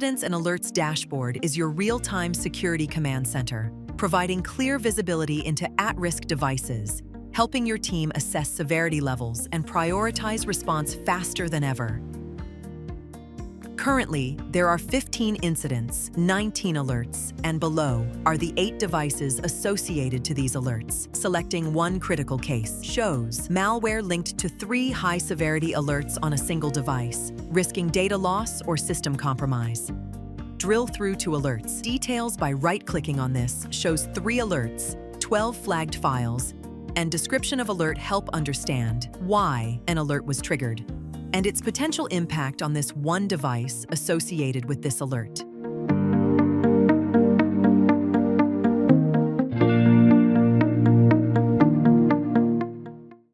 Incidents and Alerts dashboard is your real-time security command center, providing clear visibility into at-risk devices, helping your team assess severity levels and prioritize response faster than ever. Currently, there are 15 incidents, 19 alerts, and below are the 8 devices associated to these alerts. Selecting one critical case shows malware linked to 3 high-severity alerts on a single device, risking data loss or system compromise. Drill through to alerts. Details by right-clicking on this shows 3 alerts, 12 flagged files, and description of alert help understand why an alert was triggered and its potential impact on this one device associated with this alert.